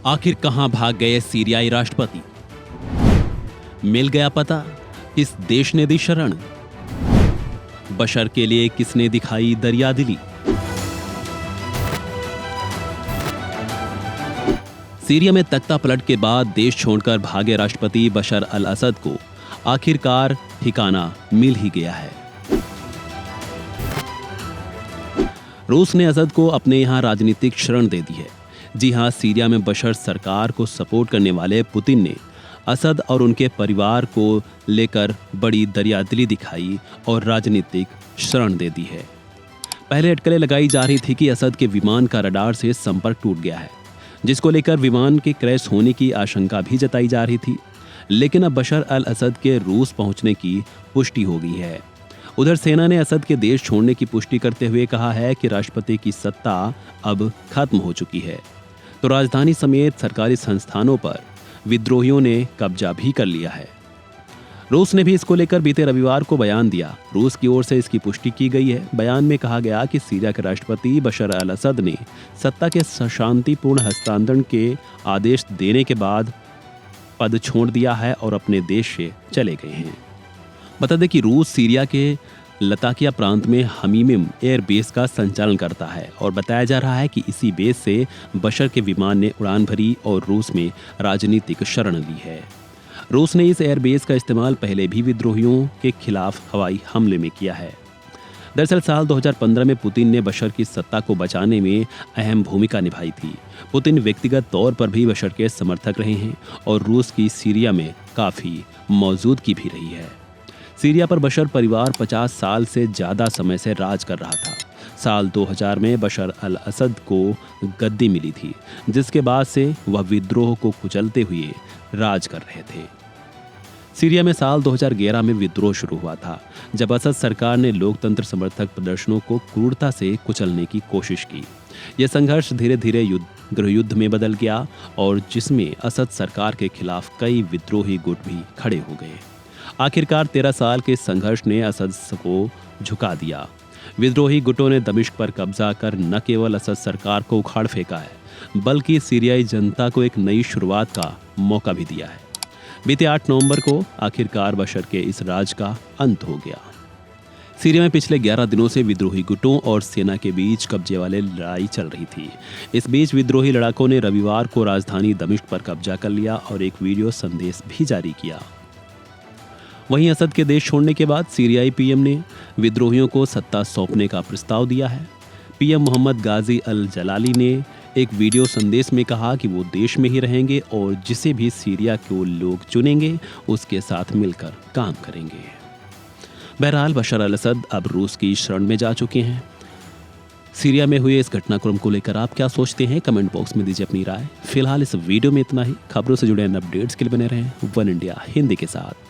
आखिर कहां भाग गए सीरियाई राष्ट्रपति? मिल गया पता, किस देश ने दी शरण? बशर के लिए किसने दिखाई दरियादिली? सीरिया में तख्ता पलट के बाद देश छोड़कर भागे राष्ट्रपति बशर अल असद को आखिरकार ठिकाना मिल ही गया है। रूस ने असद को अपने यहां राजनीतिक शरण दे दी है। जी हां, सीरिया में बशर सरकार को सपोर्ट करने वाले पुतिन ने असद और उनके परिवार को लेकर बड़ी दरियादिली दिखाई और राजनीतिक शरण दे दी है। पहले अटकलें लगाई जा रही थी कि असद के विमान का रडार से संपर्क टूट गया है, जिसको लेकर विमान के क्रैश होने की आशंका भी जताई जा रही थी। लेकिन अब बशर अल असद के रूस पहुंचने की पुष्टि हो गई है। उधर सेना ने असद के देश छोड़ने की पुष्टि करते हुए कहा है कि राष्ट्रपति की सत्ता अब खत्म हो चुकी है। तो राजधानी समेत सरकारी संस्थानों पर विद्रोहियों ने कब्जा भी कर लिया है। रूस ने भी इसको लेकर बीते रविवार को बयान दिया। रूस की ओर से इसकी पुष्टि की गई है। बयान में कहा गया कि सीरिया के राष्ट्रपति बशर अल असद ने सत्ता के शांतिपूर्ण हस्तांतरण के आदेश देने के बाद पद छोड़ दिया है और अपने देश से चले गए हैं। बता दें कि रूस सीरिया के लताकिया प्रांत में हमीम एयर बेस का संचालन करता है और बताया जा रहा है कि इसी बेस से बशर के विमान ने उड़ान भरी और रूस में राजनीतिक शरण ली है। रूस ने इस एयरबेस का इस्तेमाल पहले भी विद्रोहियों के खिलाफ हवाई हमले में किया है। दरअसल साल 2015 में पुतिन ने बशर की सत्ता को बचाने में अहम भूमिका निभाई थी। पुतिन व्यक्तिगत तौर पर भी बशर के समर्थक रहे हैं और रूस की सीरिया में काफ़ी मौजूदगी भी रही है। सीरिया पर बशर परिवार 50 साल से ज़्यादा समय से राज कर रहा था। साल 2000 में बशर अल असद को गद्दी मिली थी, जिसके बाद से वह विद्रोह को कुचलते हुए राज कर रहे थे। सीरिया में साल 2011 में विद्रोह शुरू हुआ था, जब असद सरकार ने लोकतंत्र समर्थक प्रदर्शनों को क्रूरता से कुचलने की कोशिश की। यह संघर्ष धीरे धीरे गृहयुद्ध में बदल गया और जिसमें असद सरकार के खिलाफ कई विद्रोही गुट भी खड़े हो गए। आखिरकार 13 साल के संघर्ष ने असद को झुका दिया। विद्रोही गुटों ने दमिश्क पर कब्जा कर न केवल असद सरकार को उखाड़ फेंका है, बल्कि सीरियाई जनता को एक नई शुरुआत का मौका भी दिया है। बीते 8 नवंबर को आखिरकार बशर के इस राज का अंत हो गया। सीरिया में पिछले 11 दिनों से विद्रोही गुटों और सेना के बीच कब्जे वाले लड़ाई चल रही थी। इस बीच विद्रोही लड़ाकों ने रविवार को राजधानी दमिश्क पर कब्जा कर लिया और एक वीडियो संदेश भी जारी किया। वहीं असद के देश छोड़ने के बाद सीरियाई पीएम ने विद्रोहियों को सत्ता सौंपने का प्रस्ताव दिया है। पीएम मोहम्मद गाजी अल जलाली ने एक वीडियो संदेश में कहा कि वो देश में ही रहेंगे और जिसे भी सीरिया के लोग चुनेंगे उसके साथ मिलकर काम करेंगे। बहरहाल बशर अल असद अब रूस की शरण में जा चुके हैं। सीरिया में हुए इस घटनाक्रम को लेकर आप क्या सोचते हैं? कमेंट बॉक्स में दीजिए अपनी राय। फिलहाल इस वीडियो में इतना ही। खबरों से जुड़े अपडेट्स के लिए बने रहें वन इंडिया हिंदी के साथ।